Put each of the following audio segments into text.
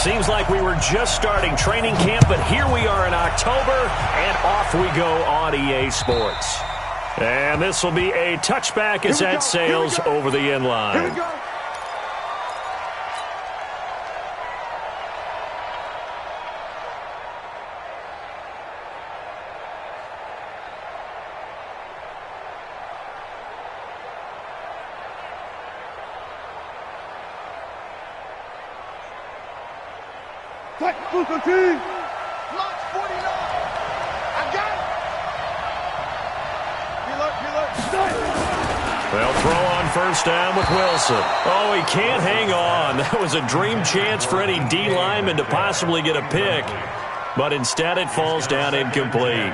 Seems like we were just starting training camp, but here we are in October, and off we go on EA Sports. And this will be a touchback as that sails over the end line. Launch 49. I got it. They'll throw on first down with Wilson. Oh, he can't hang on. That was a dream chance for any D lineman to possibly get a pick. But instead it falls down incomplete.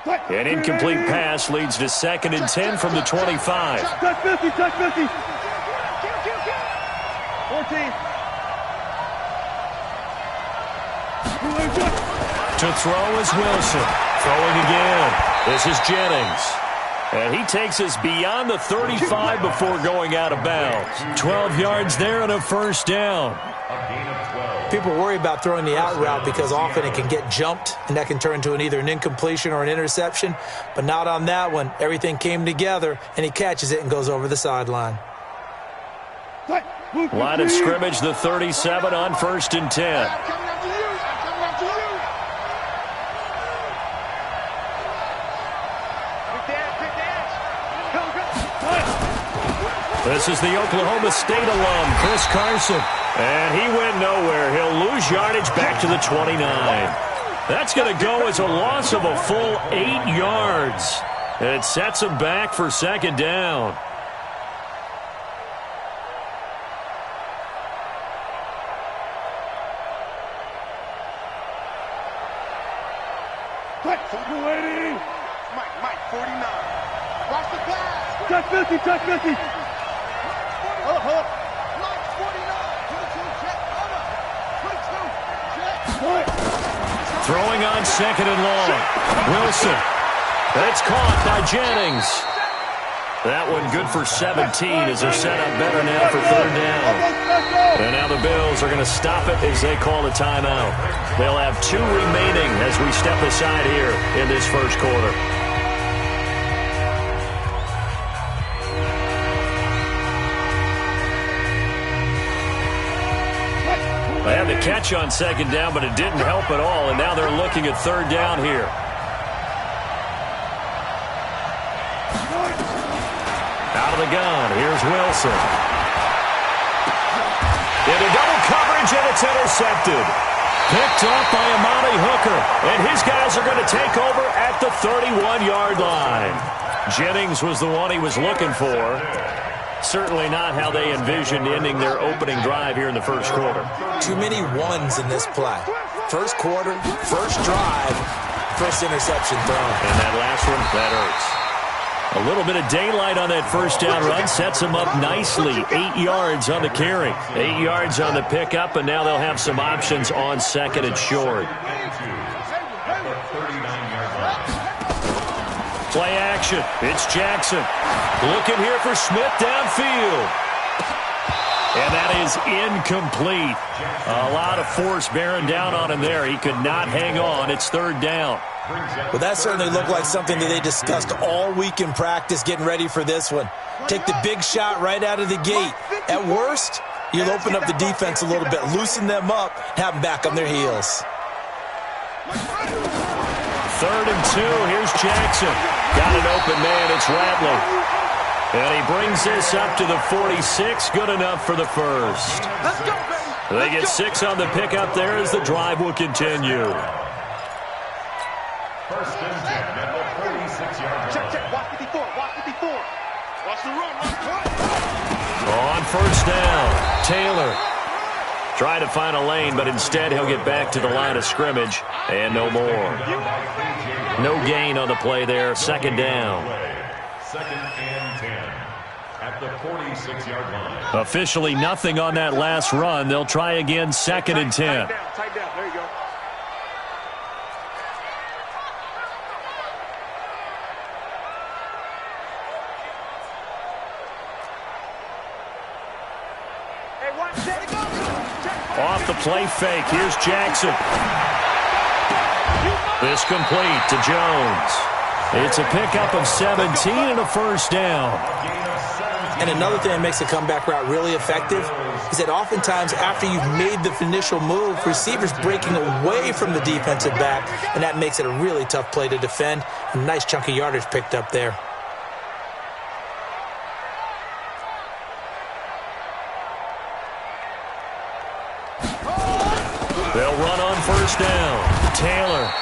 An incomplete pass leads to 2nd and 10 from the 25. Touch 50, touch 50. 14. To throw is Wilson. Throwing again. This is Jennings. And he takes us beyond the 35 before going out of bounds. 12 yards there and a first down. People worry about throwing the out route because often it can get jumped, and that can turn into either an incompletion or an interception. But not on that one. Everything came together, and he catches it and goes over the sideline. Line of scrimmage, the 37 on 1st and 10. This is the Oklahoma State alum, Chris Carson. And he went nowhere. He'll lose yardage back to the 29. That's going to go as a loss of a full 8 yards. And it sets him back for 2nd down. Mike, 49. Watch the pass. Touch 50, touch 50. Hold up. Mike, 49. 22, check. Hold up. 22, check. Throwing on 2nd and long. Wilson. That's caught by Jennings. That one good for 17 as they're set up better now for 3rd down. And now the Bills are going to stop it as they call a timeout. They'll have 2 remaining as we step aside here in this first quarter. They had the catch on 2nd down, but it didn't help at all, and now they're looking at 3rd down here. Out of the gun, here's Wilson. Into double coverage, and it's intercepted. Picked off by Amani Hooker, and his guys are going to take over at the 31-yard line. Jennings was the one he was looking for. Certainly not how they envisioned ending their opening drive here in the first quarter. Too many ones in this play. First quarter, first drive, first interception thrown. And that last one, that hurts. A little bit of daylight on that first down run sets them up nicely. 8 yards on the carry. 8 yards on the pickup, and now they'll have some options on 2nd and short. Play action. It's Jackson. Looking here for Smith downfield. And that is incomplete. A lot of force bearing down on him there. He could not hang on. It's 3rd down. Well, that certainly looked like something that they discussed all week in practice getting ready for this one. Take the big shot right out of the gate. At worst, you'll open up the defense a little bit, loosen them up, have them back on their heels. 3rd and 2. Here's Jackson. Got an open man. It's Rattler. And he brings this up to the 46. Good enough for the first. They get 6 on the pickup there as the drive will continue. 1st and 10 at the 46-yard line. Check. Watch 54. Watch 54. Watch the run. On first down, Taylor. Try to find a lane, but instead he'll get back to the line of scrimmage, and no more. No gain on the play there. 2nd down. 2nd and 10 at the 46-yard line. Officially nothing on that last run. They'll try again, 2nd and 10. Tight down. There you go. Off the play fake, here's Jackson. This complete to Jones. It's a pickup of 17 and a first down. And another thing that makes the comeback route really effective is that oftentimes after you've made the initial move, receivers breaking away from the defensive back, and that makes it a really tough play to defend. A nice chunk of yardage picked up there. They'll run on first down. Taylor.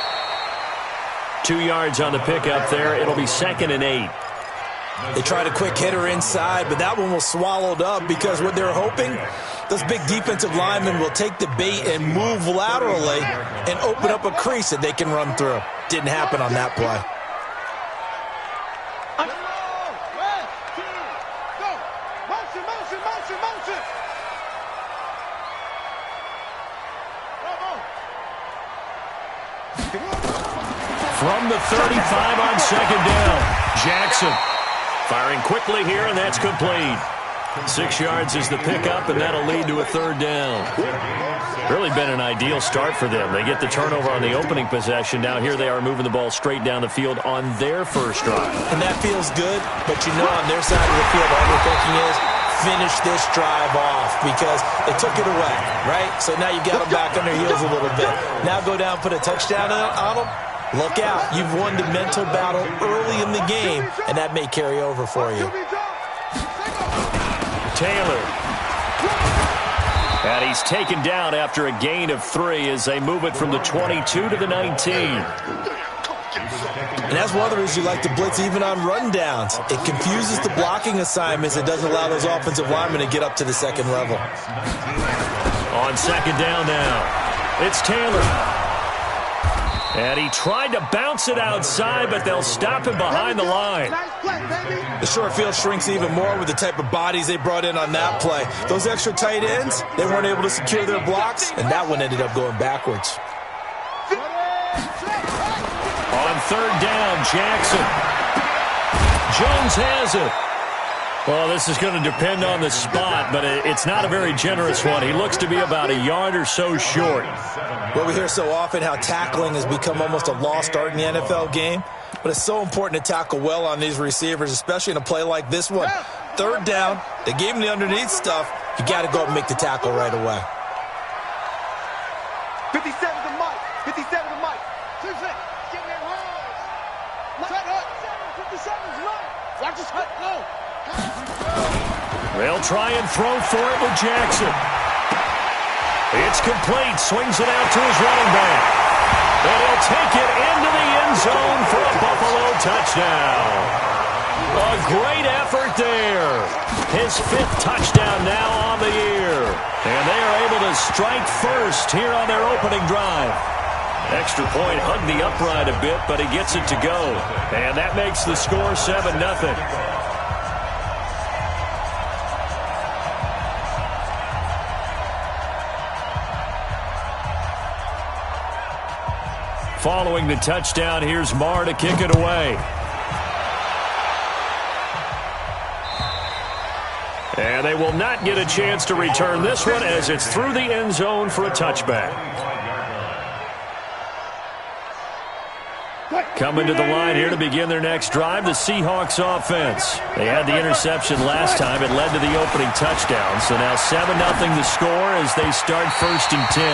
2 yards on the pickup there. It'll be 2nd and 8. They tried a quick hitter inside, but that one was swallowed up because what they're hoping, those big defensive linemen will take the bait and move laterally and open up a crease that they can run through. Didn't happen on that play. From the 35 on 2nd down, Jackson firing quickly here, and that's complete. 6 yards is the pickup, and that'll lead to a 3rd down. Really been an ideal start for them. They get the turnover on the opening possession. Now here they are moving the ball straight down the field on their first drive. And that feels good, but you know on their side of the field, all they're thinking is finish this drive off because they took it away, right? So now you got them back on their heels a little bit. Now go down, put a touchdown on them. Look out. You've won the mental battle early in the game, and that may carry over for you. Taylor. And he's taken down after a gain of 3 as they move it from the 22 to the 19. And that's one of the reasons you like to blitz even on rundowns. It confuses the blocking assignments. It doesn't allow those offensive linemen to get up to the second level. On 2nd down now, it's Taylor. And he tried to bounce it outside, but they'll stop him behind the line. The short field shrinks even more with the type of bodies they brought in on that play. Those extra tight ends, they weren't able to secure their blocks, and that one ended up going backwards. On 3rd down, Jackson. Jones has it. Well, this is going to depend on the spot, but it's not a very generous one. He looks to be about a yard or so short. Well, we hear so often how tackling has become almost a lost art in the NFL game, but it's so important to tackle well on these receivers, especially in a play like this one. 3rd down, they gave him the underneath stuff. You got to go up and make the tackle right away. 57 to Mike. 57 to Mike. 2 6. Get me home. 57's Mike. Watch this cut. Go. They'll try and throw for it with Jackson. It's complete. Swings it out to his running back. And he'll take it into the end zone for a Buffalo touchdown. A great effort there. His 5th touchdown now on the year. And they are able to strike first here on their opening drive. Extra point hugged the upright a bit, but he gets it to go. And that makes the score 7-0. Following the touchdown, here's Marr to kick it away. And they will not get a chance to return this one as it's through the end zone for a touchback. Coming to the line here to begin their next drive, the Seahawks offense. They had the interception last time. It led to the opening touchdown. So now 7-0 the score as they start 1st and 10.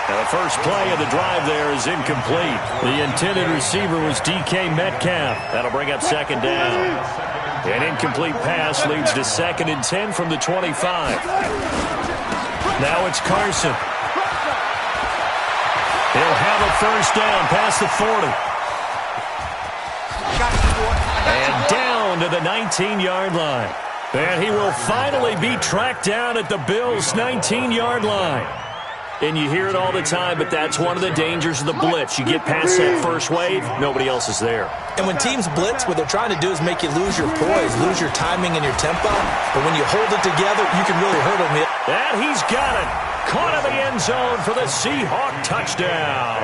Now the first play of the drive there is incomplete. The intended receiver was DK Metcalf. That'll bring up 2nd down. An incomplete pass leads to 2nd and 10 from the 25. Now it's Carson. He'll have a 1st down past the 40. And down to the 19-yard line. And he will finally be tracked down at the Bills' 19-yard line. And you hear it all the time, but that's one of the dangers of the blitz. You get past that first wave, nobody else is there. And when teams blitz, what they're trying to do is make you lose your poise, lose your timing and your tempo. But when you hold it together, you can really hurt them. And he's got it. Caught in the end zone for the Seahawk touchdown.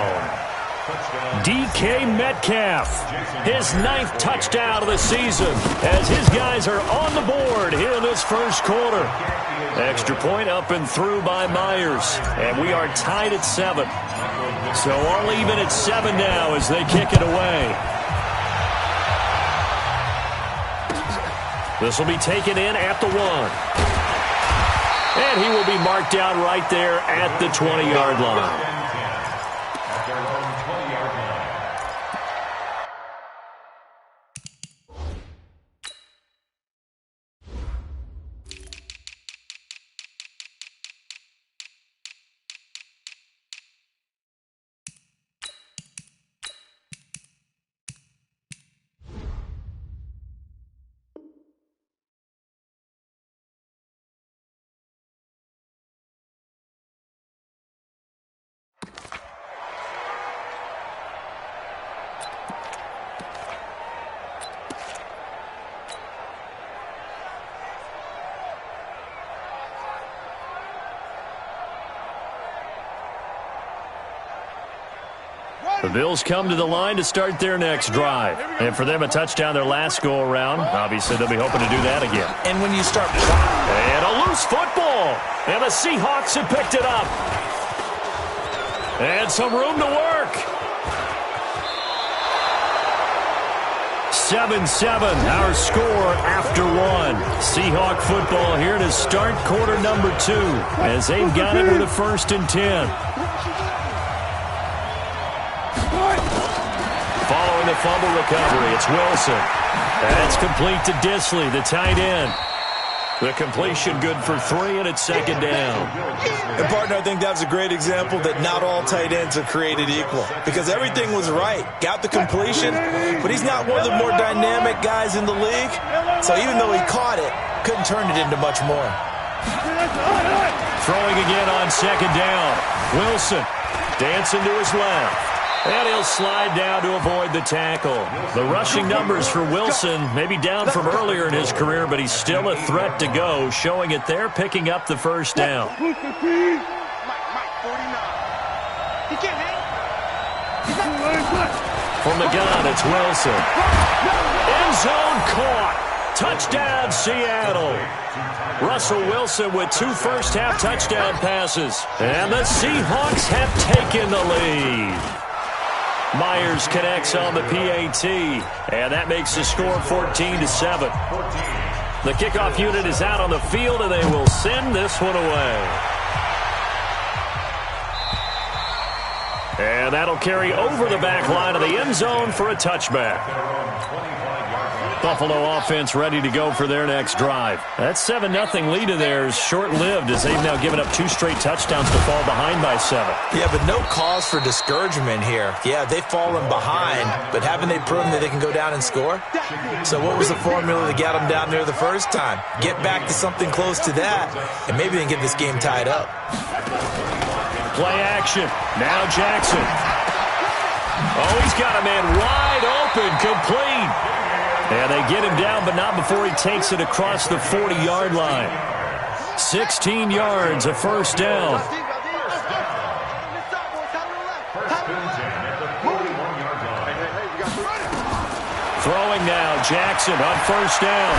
DK Metcalf, his 9th touchdown of the season, as his guys are on the board here in this first quarter. Extra point up and through by Myers, and we are tied at 7. So all even at 7 now as they kick it away. This will be taken in at the 1. And he will be marked down right there at the 20-yard line. The Bills come to the line to start their next drive. And for them, a touchdown their last go-around. Obviously, they'll be hoping to do that again. And when you start... And a loose football. And the Seahawks have picked it up. And some room to work. 7-7, our score after 1. Seahawk football here to start quarter number 2 as they've got it with a 1st and 10. Following the fumble recovery, it's Wilson. That's complete to Disley, the tight end. The completion good for 3, and it's 2nd down. And, partner, I think that's a great example that not all tight ends are created equal. Because everything was right. Got the completion, but he's not one of the more dynamic guys in the league. So even though he caught it, couldn't turn it into much more. Throwing again on 2nd down. Wilson dancing to his left. And he'll slide down to avoid the tackle. The rushing numbers for Wilson may be down from earlier in his career, but he's still a threat to go, showing it there, picking up the 1st down. From the gun, it's Wilson. End zone caught. Touchdown, Seattle. Russell Wilson with 2 first-half touchdown passes. And the Seahawks have taken the lead. Myers connects on the PAT, and that makes the score 14-7. The kickoff unit is out on the field, and they will send this one away. And that'll carry over the back line of the end zone for a touchback. Buffalo offense ready to go for their next drive. That 7-0 lead of theirs short-lived as they've now given up 2 straight touchdowns to fall behind by 7. Yeah, but no cause for discouragement here. Yeah, they've fallen behind, but haven't they proven that they can go down and score? So what was the formula that got them down there the first time? Get back to something close to that, and maybe they can get this game tied up. Play action. Now Jackson. Oh, he's got a man wide open, complete. And they get him down, but not before he takes it across the 40-yard line. 16 yards, a 1st down. Throwing now, Jackson on 1st down.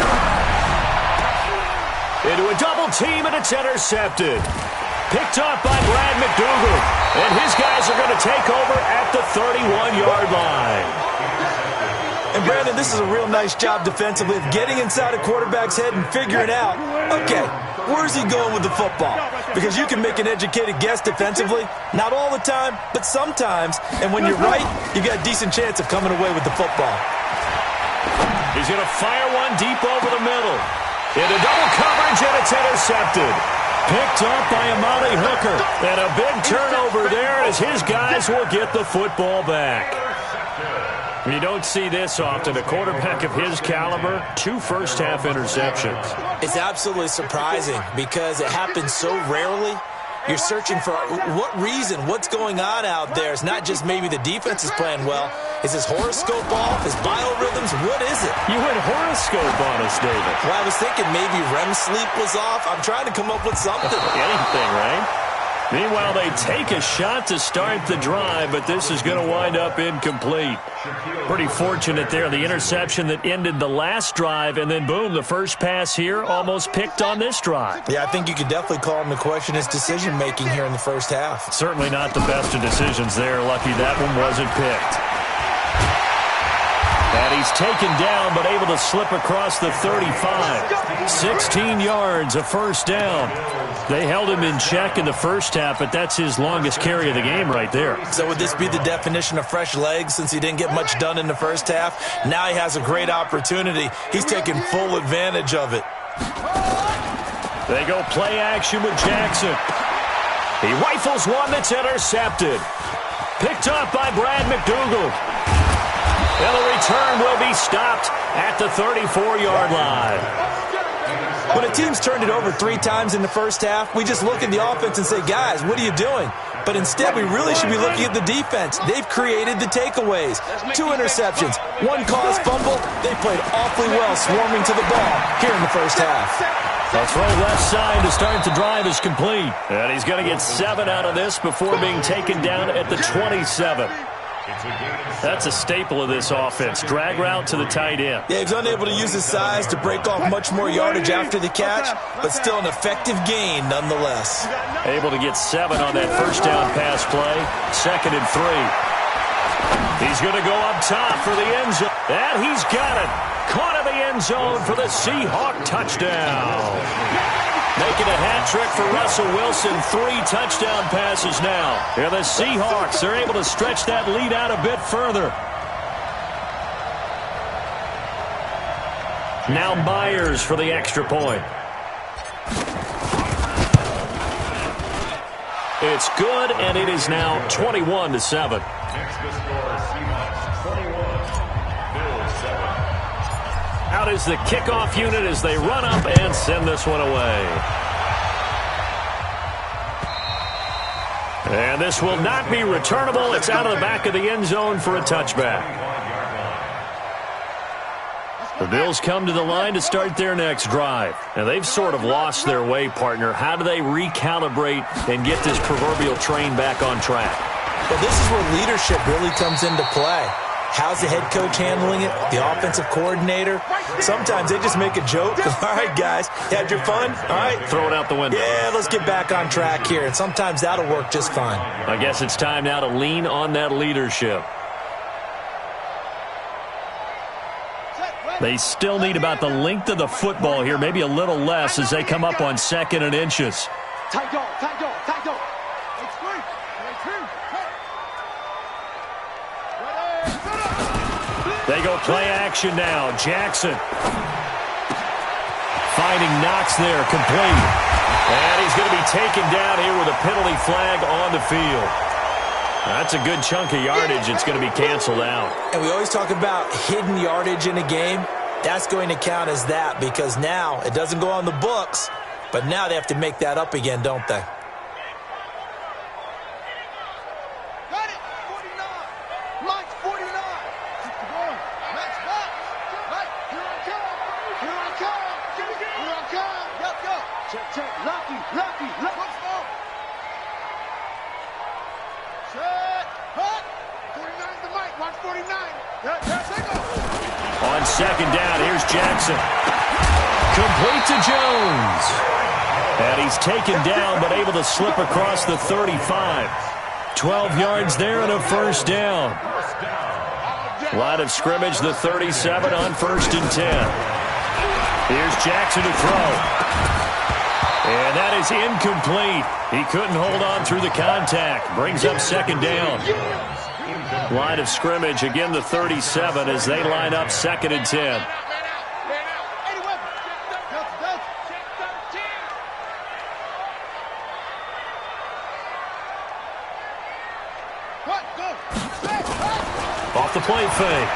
Into a double team, and it's intercepted. Picked off by Brad McDougal. And his guys are going to take over at the 31-yard line. And, Brandon, this is a real nice job defensively of getting inside a quarterback's head and figuring out, okay, where's he going with the football? Because you can make an educated guess defensively, not all the time, but sometimes. And when you're right, you've got a decent chance of coming away with the football. He's going to fire one deep over the middle. Into double coverage, and it's intercepted. Picked up by Amani Hooker. And a big turnover there as his guys will get the football back. You don't see this often. A quarterback of his caliber, 2 first-half interceptions. It's absolutely surprising because it happens so rarely. You're searching for what reason, what's going on out there. It's not just maybe the defense is playing well. Is his horoscope off? His biorhythms? What is it? You went horoscope on us, David. Well, I was thinking maybe REM sleep was off. I'm trying to come up with something. Anything, right? Meanwhile, they take a shot to start the drive, but this is going to wind up incomplete. Pretty fortunate there. The interception that ended the last drive, and then, boom, the first pass here almost picked on this drive. Yeah, I think you could definitely call him to question his decision-making here in the first half. Certainly not the best of decisions there. Lucky that one wasn't picked. And he's taken down, but able to slip across the 35. 16 yards, a first down. They held him in check in the first half, but that's his longest carry of the game right there. So would this be the definition of fresh legs since he didn't get much done in the first half? Now he has a great opportunity. He's taking full advantage of it. They go play action with Jackson. He rifles one that's intercepted. Picked up by Brad McDougal. And the return will be stopped at the 34-yard line. When a team's turned it over 3 times in the first half, we just look at the offense and say, guys, what are you doing? But instead, we really should be looking at the defense. They've created the takeaways. 2 interceptions, 1 caused fumble. They played awfully well swarming to the ball here in the first half. The throw left side to start the drive is complete. And he's going to get 7 out of this before being taken down at the 27. That's a staple of this offense. Drag route to the tight end. Yeah, he's unable to use his size to break off much more yardage after the catch, but still an effective gain nonetheless. Able to get 7 on that first down pass play. 2nd and 3. He's going to go up top for the end zone. And he's got it. Caught in the end zone for the Seahawk touchdown. Making a hat trick for Russell Wilson. 3 touchdown passes now. And the Seahawks are able to stretch that lead out a bit further. Now Myers for the extra point. It's good, and it is now 21-7. Next to score, Seahawks 21, Bills 7. Out is the kickoff unit as they run up and send this one away. And this will not be returnable. It's out of the back of the end zone for a touchback. The Bills come to the line to start their next drive. Now, they've sort of lost their way, partner. How do they recalibrate and get this proverbial train back on track? Well, this is where leadership really comes into play. How's the head coach handling it? The offensive coordinator? Sometimes they just make a joke. All right, guys, you had your fun? All right. Throw it out the window. Yeah, let's get back on track here. And sometimes that'll work just fine. I guess it's time now to lean on that leadership. They still need about the length of the football here, maybe a little less as they come up on 2nd and inches. Tight go, tight go, tight go. They go play action now. Jackson. Finding Knox there, complete. And he's going to be taken down here with a penalty flag on the field. That's a good chunk of yardage. It's going to be canceled out. And we always talk about hidden yardage in a game. That's going to count as that because now it doesn't go on the books, but now they have to make that up again, don't they? Got it, 49. Mike, 49. Keep going. Max box. Mike, here I come. Here I come. Here I come. Yep, go. Check, check. Lucky, lucky, lucky. Let's go. Set. Hut. 49's the Mike. Watch 49. Yes, they go. On 2nd down, here's Jackson. Complete to Jones. And he's taken down but able to slip across the 35. 12 yards there and a first down. Line of scrimmage, the 37 on 1st and 10. Here's Jackson to throw. And that is incomplete. He couldn't hold on through the contact. Brings up 2nd down. Line of scrimmage, again the 37 as they line up 2nd and 10. Off the play fake.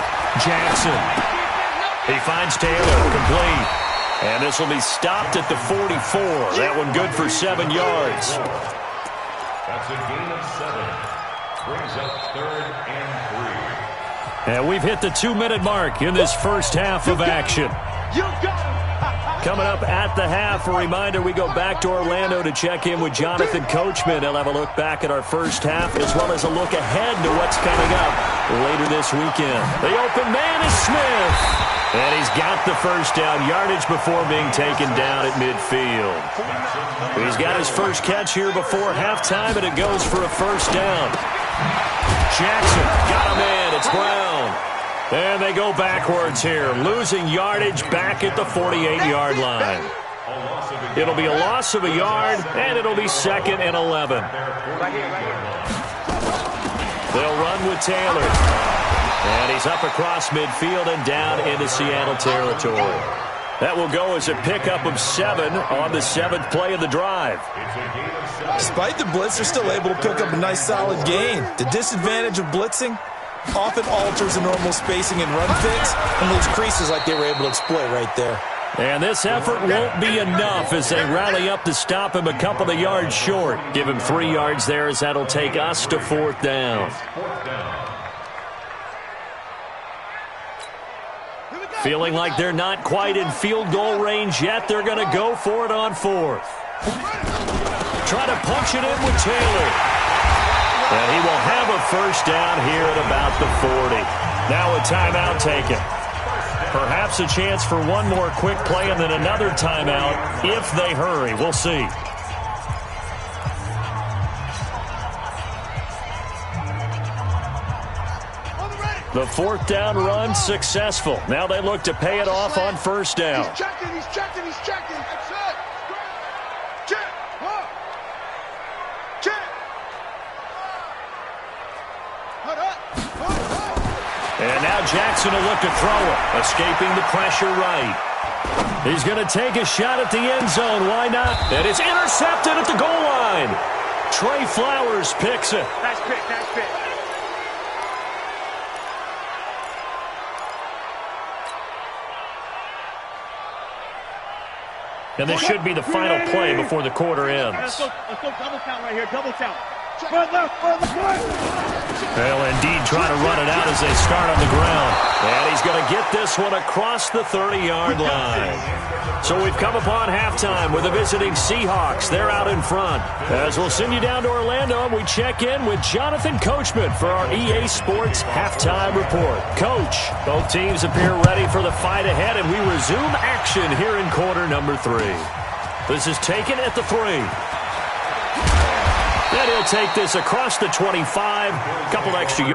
Jackson. He finds Taylor, complete. And this will be stopped at the 44. That one good for 7 yards. That's a gain of 7. Brings up 3rd and 3. And we've hit the 2-minute mark in this first half of action. Coming up at the half, a reminder, we go back to Orlando to check in with Jonathan Coachman. He'll have a look back at our first half as well as a look ahead to what's coming up later this weekend. The open man is Smith. And he's got the first down yardage before being taken down at midfield. He's got his first catch here before halftime, and it goes for a first down. Jackson got him in. It's Brown. And they go backwards here, losing yardage back at the 48-yard line. It'll be a loss of a yard, and it'll be 2nd and 11. They'll run with Taylor. And he's up across midfield and down into Seattle territory. That will go as a pickup of 7 on the 7th play of the drive. Despite the blitz, they're still able to pick up a nice solid gain. The disadvantage of blitzing often alters the normal spacing and run fits and leaves creases like they were able to exploit right there. And this effort won't be enough as they rally up to stop him a couple of yards short. Give him 3 yards there as that'll take us to 4th down. Feeling like they're not quite in field goal range yet, they're going to go for it on 4th. Try to punch it in with Taylor. And he will have a first down here at about the 40. Now a timeout taken. Perhaps a chance for one more quick play and then another timeout if they hurry. We'll see. The 4th down run successful. Now they look to pay it off on first down. He's checking. That's it. Check. Check. And now Jackson will look to throw it, escaping the pressure right. He's going to take a shot at the end zone. Why not? And it's intercepted at the goal line. Trey Flowers picks it. Nice pick. And this should be the final play before the quarter ends. Let's go double count right here. Double count. Run left. Well, indeed, trying to run it out as they start on the ground. And he's going to get this one across the 30-yard line. So we've come upon halftime with the visiting Seahawks. They're out in front. As we'll send you down to Orlando, and we check in with Jonathan Coachman for our EA Sports Halftime Report. Coach, both teams appear ready for the fight ahead, and we resume action here in quarter number 3. This is taken at the 3. Then he'll take this across the 25. Couple extra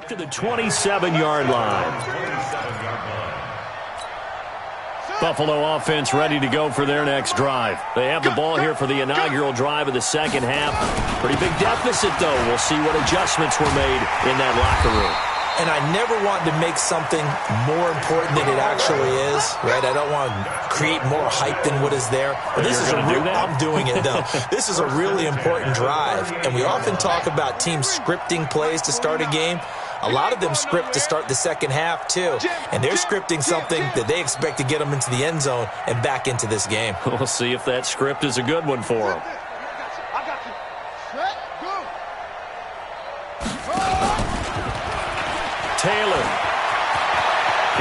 up to the 27-yard line. Buffalo offense ready to go for their next drive. They have the ball here for the inaugural drive of the second half. Pretty big deficit, though. We'll see what adjustments were made in that locker room. And I never want to make something more important than it actually is, right? I don't want to create more hype than what is there. But this is I'm doing it, though. This is a really important drive. And we often talk about teams scripting plays to start a game. A lot of them script to start the second half, too. And they're scripting something that they expect to get them into the end zone and back into this game. We'll see if that script is a good one for them. I got you. Set, go. Taylor.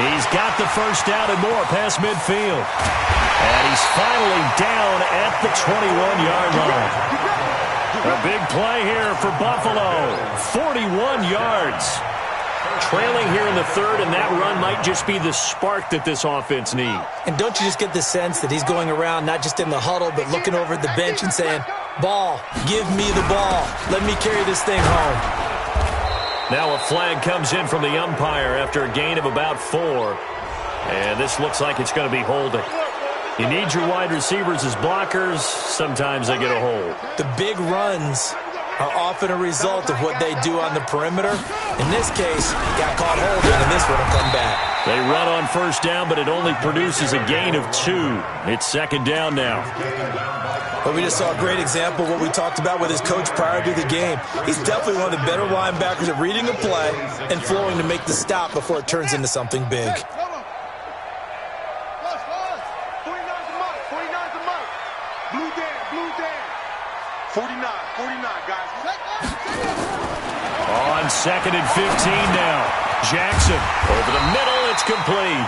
He's got the first down and more past midfield. And he's finally down at the 21-yard line. A big play here for Buffalo. 41 yards. Trailing here in the third, and that run might just be the spark that this offense needs. And don't you just get the sense that he's going around not just in the huddle, but looking over at the bench and saying, ball, give me the ball. Let me carry this thing home. Now a flag comes in from the umpire after a gain of about 4. And this looks like it's going to be holding. You need your wide receivers as blockers. Sometimes they get a hold. The big runs are often a result of what they do on the perimeter. In this case, got caught holding, and this one will come back. They run on first down, but it only produces a gain of 2. It's second down now. But we just saw a great example of what we talked about with his coach prior to the game. He's definitely one of the better linebackers at reading a play and flowing to make the stop before it turns into something big. 49, guys. On second and 15 now. Jackson over the middle. It's complete.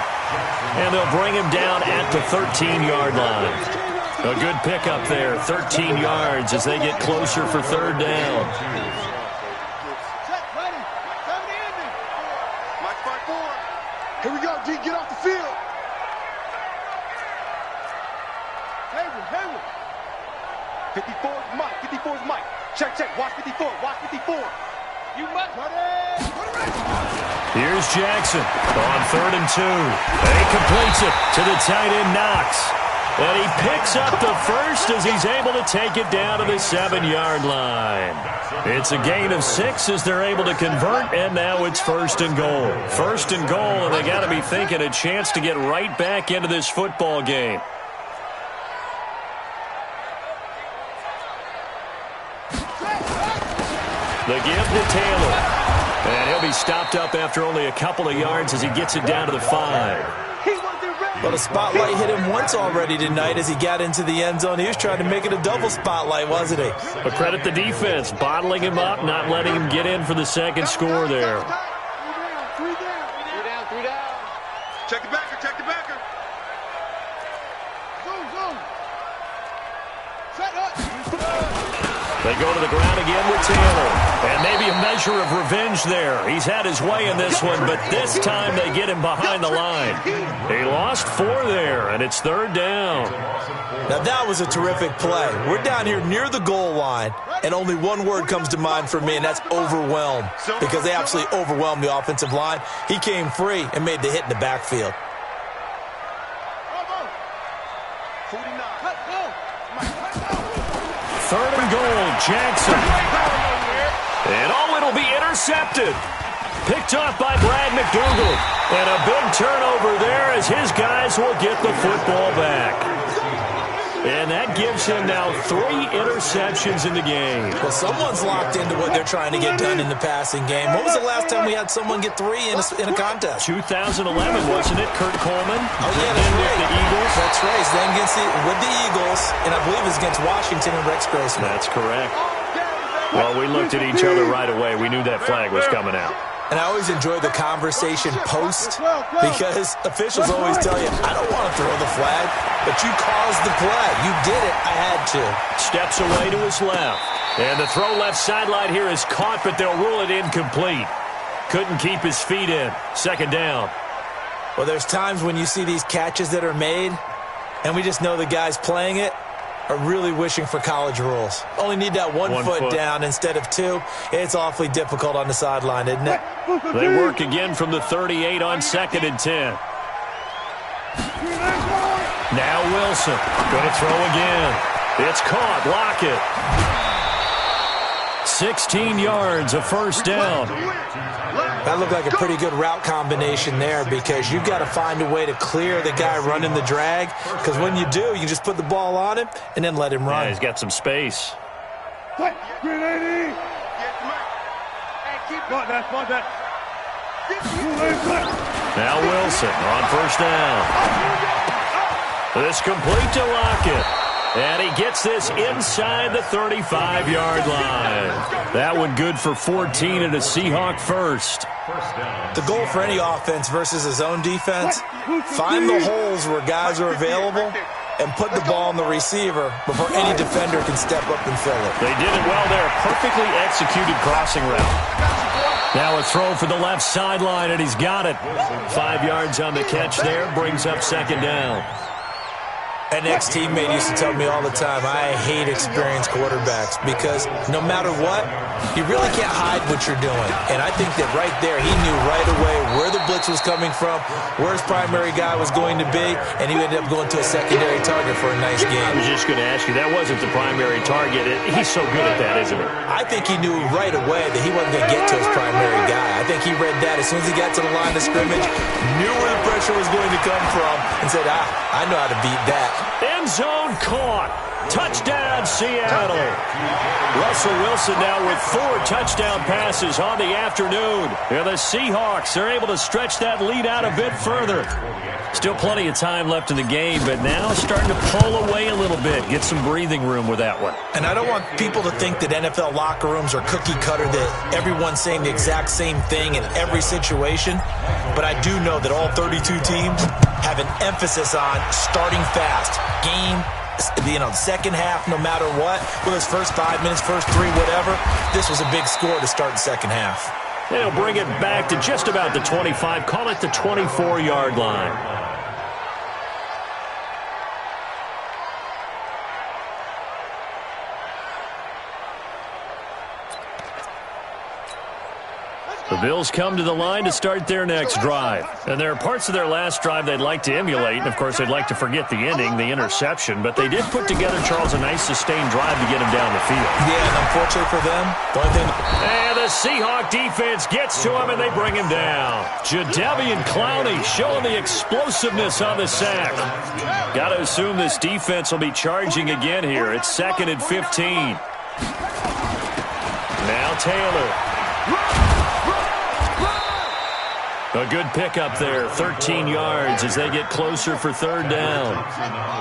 And they'll bring him down at the 13-yard line. A good pickup there. 13 yards as they get closer for third down. Here we go, D. Get off the field. Hayward. 54 is Mike. 54 is Mike. Check. Watch 54. You must. Here's Jackson on third and 2. He completes it to the tight end Knox. And he picks up the first as he's able to take it down to the 7-yard line. It's a gain of 6 as they're able to convert, and now it's first and goal. First and goal, and they got to be thinking a chance to get right back into this football game. The give to Taylor. And he'll be stopped up after only a couple of yards as he gets it down to the 5. But a spotlight hit him once already tonight as he got into the end zone. He was trying to make it a double spotlight, wasn't he? But credit the defense, bottling him up, not letting him get in for the second score there. 3 down. Check the backer. Zoom. Set up. They go to the ground again with Taylor. And maybe a measure of revenge there. He's had his way in this one, but this time they get him behind the line. He lost 4 there, and it's third down. Now that was a terrific play. We're down here near the goal line, and only one word comes to mind for me, and that's overwhelmed. Because they absolutely overwhelmed the offensive line. He came free and made the hit in the backfield. 49. Third and goal, Jackson. And it'll be intercepted. Picked off by Brad McDougal. And a big turnover there as his guys will get the football back. And that gives him now 3 interceptions in the game. Well, someone's locked into what they're trying to get done in the passing game. When was the last time we had someone get 3 in a contest? 2011, wasn't it? Kurt Coleman. Oh, yeah, that's right. With the Eagles. That's right. Then with the Eagles, and I believe it's against Washington and Rex Grossman. That's correct. Well, we looked at each other right away. We knew that flag was coming out. And I always enjoy the conversation post because officials always tell you, I don't want to throw the flag, but you caused the play. You did it. I had to. Steps away to his left. And the throw left sideline here is caught, but they'll rule it incomplete. Couldn't keep his feet in. Second down. Well, there's times when you see these catches that are made, and we just know the guys playing it are really wishing for college rules. Only need that one foot down instead of two. It's awfully difficult on the sideline, isn't it? They work again from the 38 on 2nd and 10. Now Wilson. Going to throw again. It's caught. Lockett. 16 yards, a first down. That looked like a pretty good route combination there because you've got to find a way to clear the guy running the drag, because when you do, you just put the ball on him and then let him run. Yeah, he's got some space. Now Wilson on first down. This complete to Lockett. And he gets this inside the 35-yard line. That one good for 14 and a Seahawk first. The goal for any offense versus his own defense, find the holes where guys are available and put the ball on the receiver before any defender can step up and fill it. They did it well there. Perfectly executed crossing route. Now a throw for the left sideline, and he's got it. 5 yards on the catch there, brings up second down. An ex-teammate used to tell me all the time, I hate experienced quarterbacks because no matter what, you really can't hide what you're doing. And I think that right there, he knew right away where the blitz was coming from, where his primary guy was going to be, and he ended up going to a secondary target for a nice game. I was just going to ask you, that wasn't the primary target. He's so good at that, isn't he? I think he knew right away that he wasn't going to get to his primary guy. I think he read that as soon as he got to the line of scrimmage, knew where the pressure was going to come from, and said, I know how to beat that. End zone caught. Touchdown, Seattle. Russell Wilson now with 4 touchdown passes on the afternoon. And the Seahawks are able to stretch that lead out a bit further. Still plenty of time left in the game, but now starting to pull away a little bit. Get some breathing room with that one. And I don't want people to think that NFL locker rooms are cookie cutter, that everyone's saying the exact same thing in every situation. But I do know that all 32 teams have an emphasis on starting fast. Second half, no matter what, whether it's first 5 minutes, first 3, whatever, this was a big score to start the second half. They'll bring it back to just about the 25, call it the 24-yard line. The Bills come to the line to start their next drive. And there are parts of their last drive they'd like to emulate. And, of course, they'd like to forget the ending, the interception. But they did put together, Charles, a nice sustained drive to get him down the field. Yeah, and unfortunately for them, the only thing... And the Seahawk defense gets to him, and they bring him down. Jadeveon Clowney showing the explosiveness on the sack. Got to assume this defense will be charging again here. It's 2nd and 15. Now Taylor. A good pickup there, 13 yards as they get closer for third down.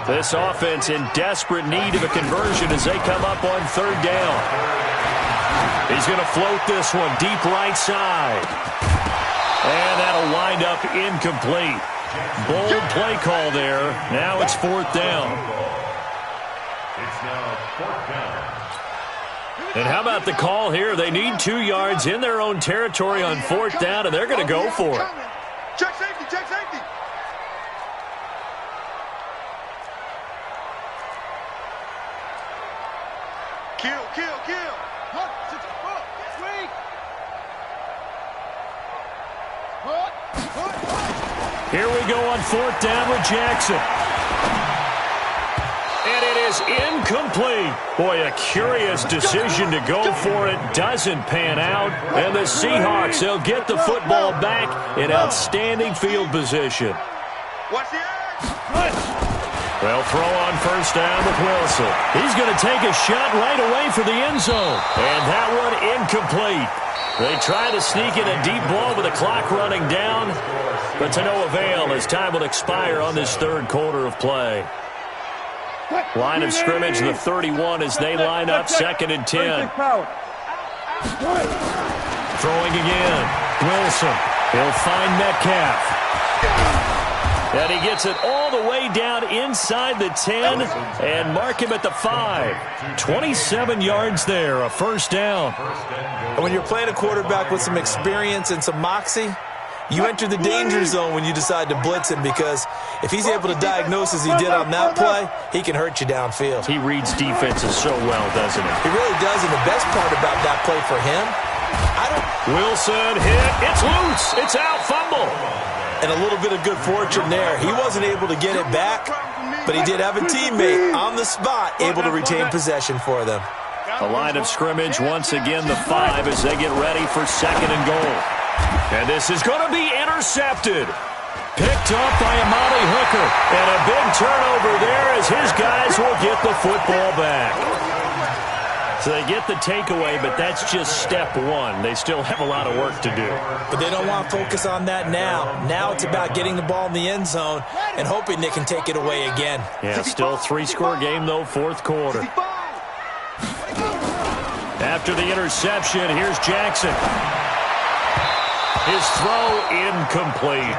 This offense in desperate need of a conversion as they come up on third down. He's going to float this one deep right side. And that'll wind up incomplete. Bold play call there. Now it's fourth down. It's now fourth down. And how about the call here? They need 2 yards in their own territory on fourth down, and they're going to go for it. Check safety, check safety. Kill, kill, kill. Here we go on fourth down with Jackson. And it is incomplete. Boy, a curious decision to go for it. Doesn't pan out. And the Seahawks, they'll get the football back in outstanding field position. Watch the edge. They'll throw on first down with Wilson. He's going to take a shot right away for the end zone. And that one incomplete. They try to sneak in a deep ball with the clock running down, but to no avail as time will expire on this third quarter of play. Line of scrimmage, the 31 as they line up, 2nd and 10. Throwing again. Wilson. He'll find Metcalf. And he gets it all the way down inside the 10 and mark him at the 5. 27 yards there, a first down. And when you're playing a quarterback with some experience and some moxie, You enter the danger zone when you decide to blitz him, because if he's able to diagnose as he did on that play, he can hurt you downfield. He reads defenses so well, doesn't he? He really does, and the best part about that play for him, Wilson hit. It's loose. It's out. Fumble. and a little bit of good fortune there. He wasn't able to get it back, but he did have a teammate on the spot able to retain possession for them. The line of scrimmage, once again, the 5 as they get ready for 2nd and goal. And this is going to be intercepted. Picked up by Amari Hooker. And a big turnover there as his guys will get the football back. So they get the takeaway, but that's just step 1. They still have a lot of work to do. But they don't want to focus on that now. Now it's about getting the ball in the end zone and hoping they can take it away again. Yeah, still 3-score game, though, 4th quarter. After the interception, here's Jackson. His throw incomplete.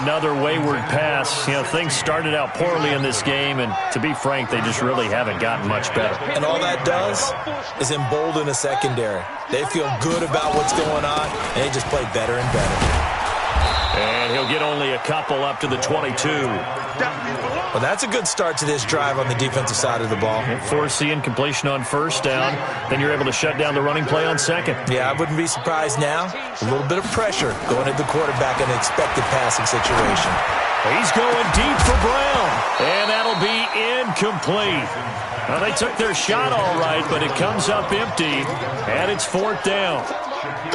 Another wayward pass. You know, things started out poorly in this game, and to be frank, they just really haven't gotten much better. And all that does is embolden a secondary. They feel good about what's going on, and they just play better and better. And he'll get only a couple up to the 22. Well, that's a good start to this drive on the defensive side of the ball. Force the incompletion on 1st down. Then you're able to shut down the running play on 2nd. Yeah, I wouldn't be surprised now. A little bit of pressure going at the quarterback in an expected passing situation. He's going deep for Brown. And that'll be incomplete. Well, they took their shot all right, but it comes up empty. And it's 4th down.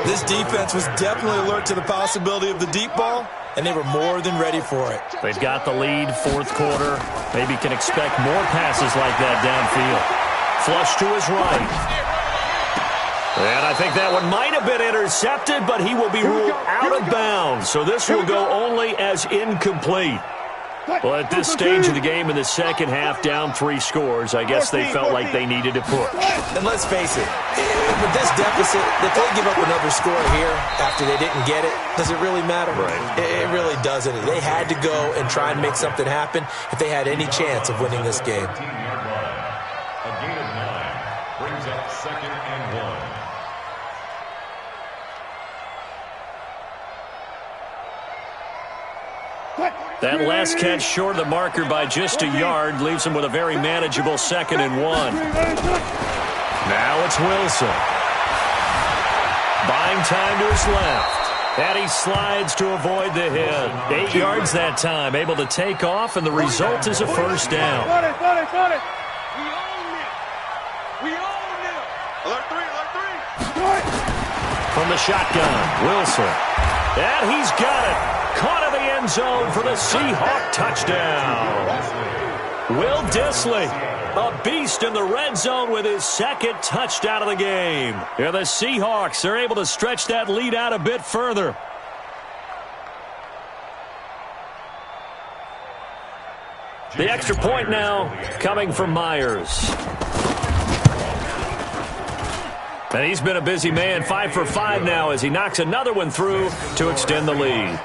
This defense was definitely alert to the possibility of the deep ball, and they were more than ready for it. They've got the lead, 4th quarter. Maybe can expect more passes like that downfield. Flush to his right. And I think that one might have been intercepted, but he will be ruled out of bounds. So this will go only as incomplete. Well, at this stage of the game in the 2nd half, down 3 scores, I guess they felt like they needed to push. And let's face it, with this deficit, if they give up another score here after they didn't get it, does it really matter? Right. It really doesn't. They had to go and try and make something happen if they had any chance of winning this game. A gain of 9 brings up 2nd and 1. That last catch short of the marker by just a yard leaves him with a very manageable 2nd and 1. Now it's Wilson. Buying time to his left. And he slides to avoid the hit. 8 yards that time, able to take off, and the result is a 1st down. Got it. We own it. Alert 3. From the shotgun, Wilson. And he's got it. Caught in the end zone for the Seahawk touchdown. Will Dissly, a beast in the red zone with his 2nd touchdown of the game. Yeah, the Seahawks are able to stretch that lead out a bit further. The extra point now coming from Myers. And he's been a busy man, 5 for 5 now as he knocks another one through to extend the lead.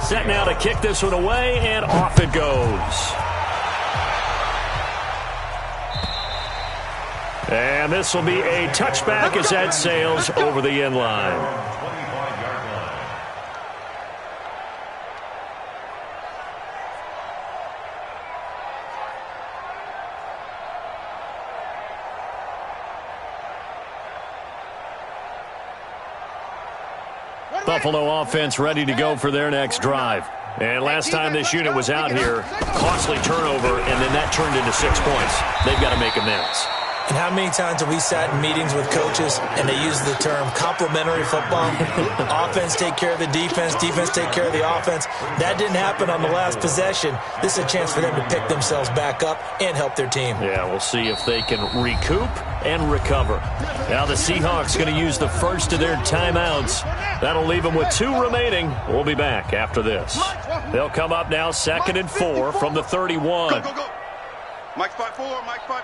Set now to kick this one away, and off it goes. And this will be a touchback as that sails over the end line. Buffalo offense ready to go for their next drive. And last time this unit was out here, costly turnover, and then that turned into 6 points. They've got to make amends. And how many times have we sat in meetings with coaches and they use the term complementary football? Offense take care of the defense, defense take care of the offense. That didn't happen on the last possession. This is a chance for them to pick themselves back up and help their team. Yeah, we'll see if they can recoup and recover. Now the Seahawks going to use the first of their timeouts. That'll leave them with 2 remaining. We'll be back after this. They'll come up now 2nd and 4 from the 31. Go. Mike spot 4, Mike spot.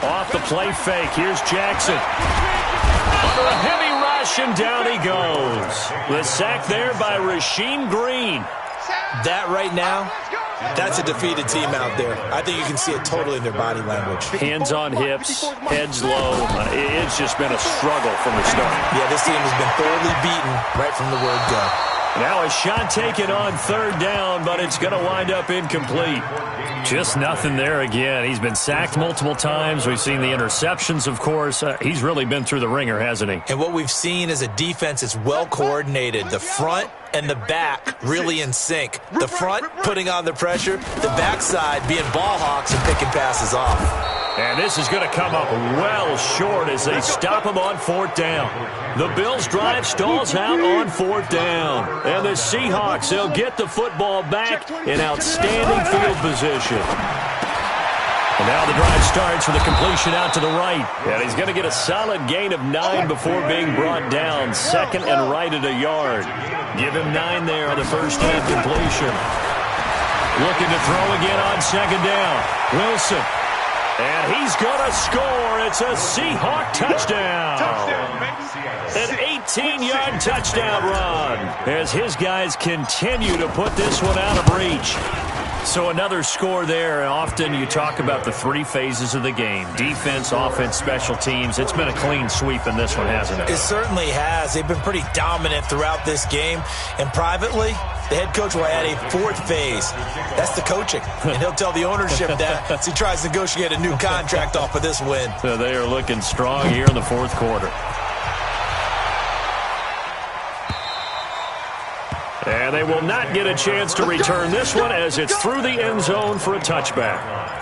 Off the play fake, here's Jackson. Under a heavy rush, and down he goes. The sack there by Rasheem Green. That right now That's a defeated team out there. I think you can see it totally in their body language. Hands on hips, heads low. It's just been a struggle from the start. Yeah, this team has been thoroughly beaten right from the word go. Now a shot taken on third down, but it's going to wind up incomplete. Just nothing there again. He's been sacked multiple times. We've seen the interceptions, of course. He's really been through the ringer, hasn't he? And what we've seen is a defense that's well coordinated. The front and the back really in sync. The front putting on the pressure, the backside being ball hawks and picking passes off. And this is going to come up well short as they stop him on fourth down. The Bills drive stalls out on fourth down. And the Seahawks, they'll get the football back in outstanding field position. And now the drive starts with a completion out to the right. And he's going to get a solid gain of 9 before being brought down. Second and right at a yard. Give him 9 there on the first half completion. Looking to throw again on second down. Wilson. And he's going to score. It's a Seahawk touchdown. An 18-yard touchdown run as his guys continue to put this one out of reach. So another score there. Often you talk about the 3 phases of the game. Defense, offense, special teams. It's been a clean sweep in this one, hasn't it? It certainly has. They've been pretty dominant throughout this game. And privately, the head coach will add a 4th phase. That's the coaching. And he'll tell the ownership that as he tries to negotiate a new contract off of this win. So they are looking strong here in the 4th quarter. And they will not get a chance to return this one as it's through the end zone for a touchback.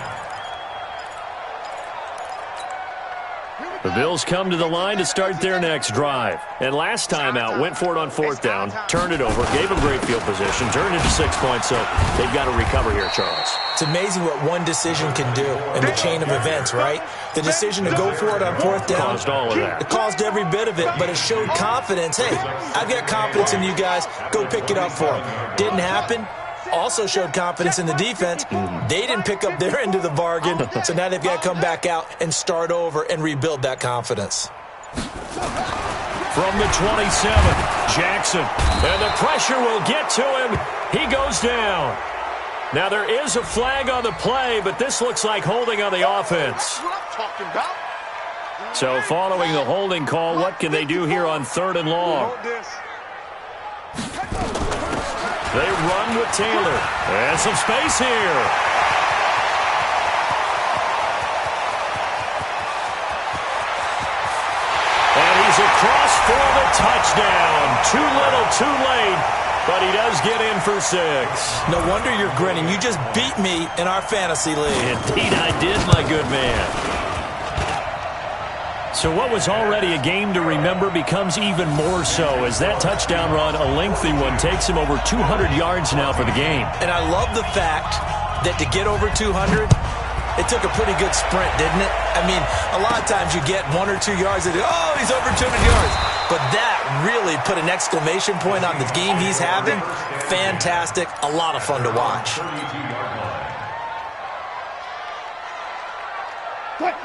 The Bills come to the line to start their next drive. And last time out, went for it on fourth down, turned it over, gave them great field position, turned into 6 points, so they've got to recover here, Charles. It's amazing what one decision can do in the chain of events, right? The decision to go for it on fourth down. Caused all of that. It caused every bit of it, but it showed confidence. Hey, I've got confidence in you guys. Go pick it up for them. Didn't happen. Also showed confidence in the defense. They didn't pick up their end of the bargain, so now they've got to come back out and start over and rebuild that confidence. From the 27, Jackson. And the pressure will get to him. He goes down. Now there is a flag on the play, but this looks like holding on the offense. So following the holding call, what can they do here on 3rd and long? They run with Taylor. And some space here. And he's across for the touchdown. Too little, too late, but he does get in for 6. No wonder you're grinning. You just beat me in our fantasy league. Indeed I did, my good man. So what was already a game to remember becomes even more so as that touchdown run, a lengthy one, takes him over 200 yards now for the game. And I love the fact that to get over 200, it took a pretty good sprint, didn't it? I mean, a lot of times you get 1 or 2 yards and, oh, he's over 200 yards. But that really put an exclamation point on the game he's having. Fantastic. A lot of fun to watch.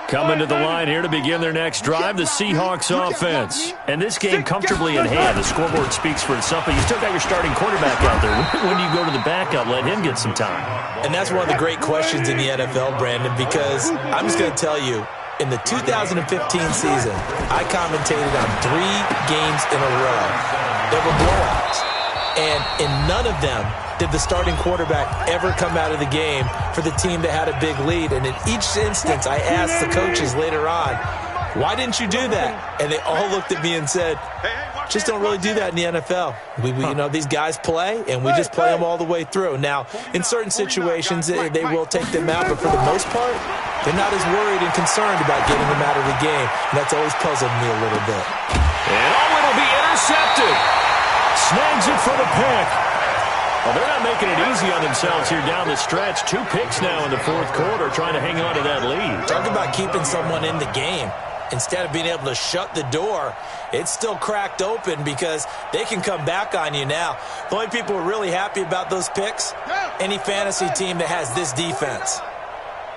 Coming to the line here to begin their next drive, the Seahawks offense. And this game comfortably in hand. The scoreboard speaks for itself, but you still got your starting quarterback out there. When do you go to the backup, let him get some time? And that's one of the great questions in the NFL, Brandon, because I'm just going to tell you, in the 2015 season, I commentated on 3 games in a row. There were blowouts. And in none of them did the starting quarterback ever come out of the game for the team that had a big lead. And in each instance, I asked the coaches later on, why didn't you do that? And they all looked at me and said, just don't really do that in the NFL. We you know, these guys play, and we just play them all the way through. Now, in certain situations, they will take them out, but for the most part, they're not as worried and concerned about getting them out of the game. And that's always puzzled me a little bit. And it'll be intercepted. Snags it for the pick. Well, they're not making it easy on themselves here down the stretch. 2 picks now in the 4th quarter, trying to hang on to that lead. Talk about keeping someone in the game. Instead of being able to shut the door, it's still cracked open because they can come back on you now. The only people who are really happy about those picks, any fantasy team that has this defense.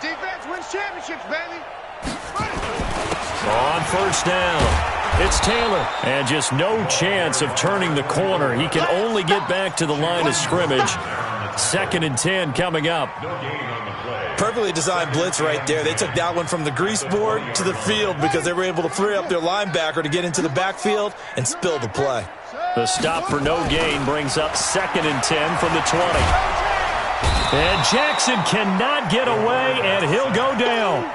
Defense wins championships, baby. On first down, it's Taylor. And just no chance of turning the corner. He can only get back to the line of scrimmage. 2nd and 10 coming up. Perfectly designed blitz right there. They took that one from the grease board to the field because they were able to free up their linebacker to get into the backfield and spill the play. The stop for no gain brings up 2nd and 10 from the 20. And Jackson cannot get away, and he'll go down.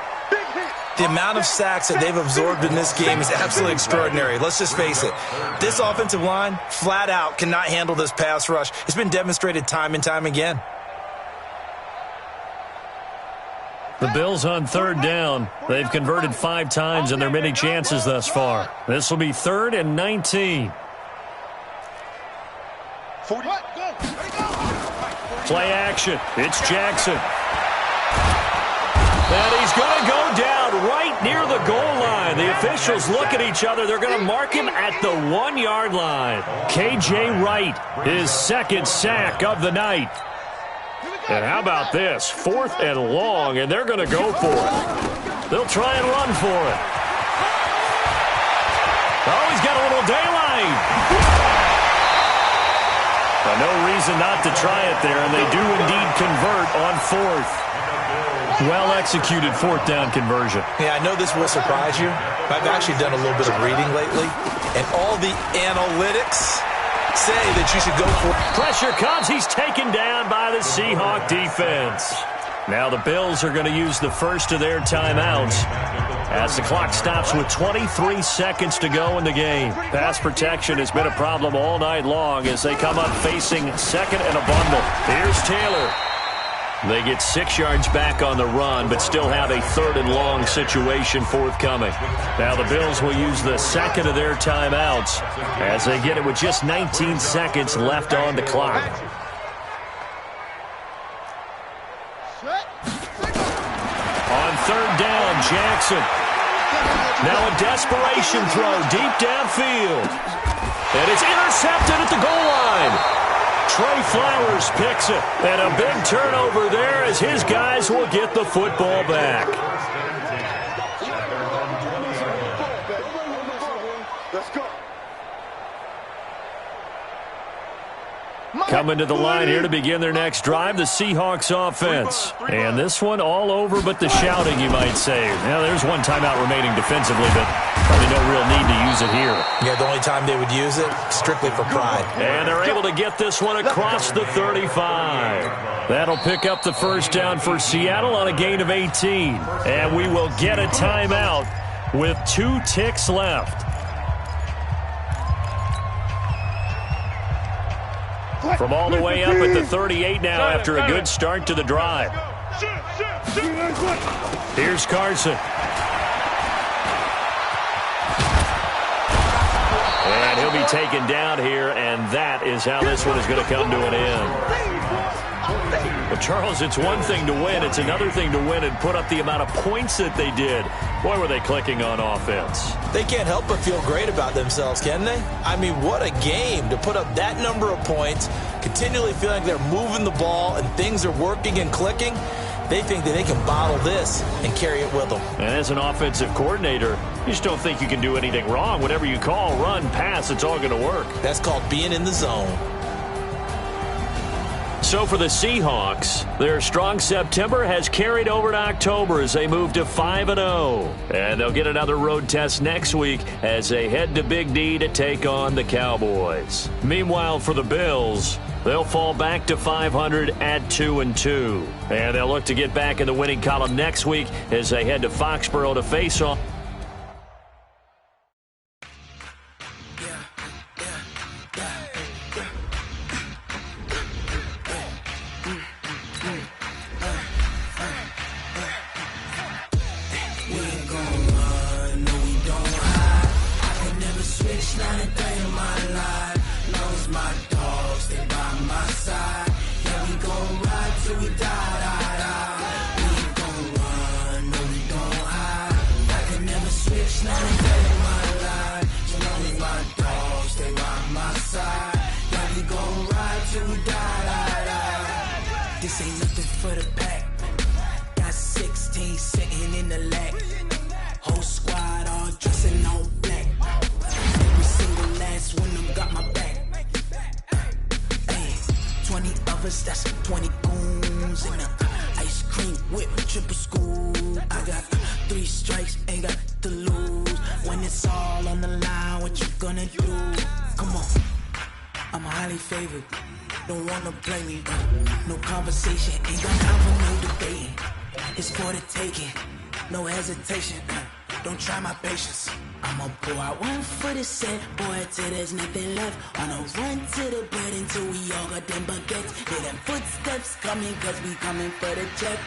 The amount of sacks that they've absorbed in this game is absolutely extraordinary. Let's just face it. This offensive line, flat out, cannot handle this pass rush. It's been demonstrated time and time again. The Bills on 3rd down. They've converted 5 times in their many chances thus far. This will be 3rd and 19. Play action. It's Jackson. And he's going to go down right near the goal line. The officials look at each other. They're going to mark him at the 1-yard line. K.J. Wright, his 2nd sack of the night. And how about this? 4th and long, and they're going to go for it. They'll try and run for it. Oh, he's got a little daylight. No reason not to try it there, and they do indeed convert on 4th. Well-executed 4th down conversion. Yeah, I know this will surprise you. I've actually done a little bit of reading lately, and all the analytics say that you should go for it. Pressure comes. He's taken down by the Seahawk defense. Now the Bills are going to use the first of their timeouts as the clock stops with 23 seconds to go in the game. Pass protection has been a problem all night long as they come up facing 2nd and a bundle. Here's Taylor. They get 6 yards back on the run, but still have a 3rd and long situation forthcoming. Now the Bills will use the 2nd of their timeouts as they get it with just 19 seconds left on the clock. On 3rd down, Jackson. Now a desperation throw deep downfield. And it's intercepted at the goal line. Trey Flowers picks it, and a big turnover there as his guys will get the football back. Coming to the line here to begin their next drive, the Seahawks offense. And this one all over but the shouting, you might say. Now, there's one timeout remaining defensively, but probably no real need to use it here. Yeah, the only time they would use it, strictly for pride. And they're able to get this one across the 35. That'll pick up the first down for Seattle on a gain of 18. And we will get a timeout with 2 ticks left. From all the way up at the 38 now after a good start to the drive. Here's Carson. And he'll be taken down here, and that is how this one is going to come to an end. But, Charles, it's one thing to win. It's another thing to win and put up the amount of points that they did. Boy, were they clicking on offense. They can't help but feel great about themselves, can they? I mean, what a game to put up that number of points, continually feeling like they're moving the ball and things are working and clicking. They think that they can bottle this and carry it with them. And as an offensive coordinator, you just don't think you can do anything wrong. Whatever you call, run, pass, it's all going to work. That's called being in the zone. So for the Seahawks, their strong September has carried over to October as they move to 5-0. And they'll get another road test next week as they head to Big D to take on the Cowboys. Meanwhile, for the Bills, they'll fall back to 500 at 2-2. And they'll look to get back in the winning column next week as they head to Foxborough to face off. This ain't nothing for the pack. Got 16 sitting in the lag. Whole squad all dressing all black. Every single last one of them got my back. Ay, 20 of brothers, that's 20 goons. And ice cream whip, triple scoop. I got 3 strikes, ain't got to lose. When it's all on the line, what you gonna do? Come on, I'm highly favored. Don't wanna play me, no conversation. Ain't got time for no debating. It's for the taking, no hesitation. Don't try my patience. I'ma pour out one for the set, boy, till there's nothing left. On a run to the bread until we all got them baguettes. Hear them footsteps coming, cause we coming for the check.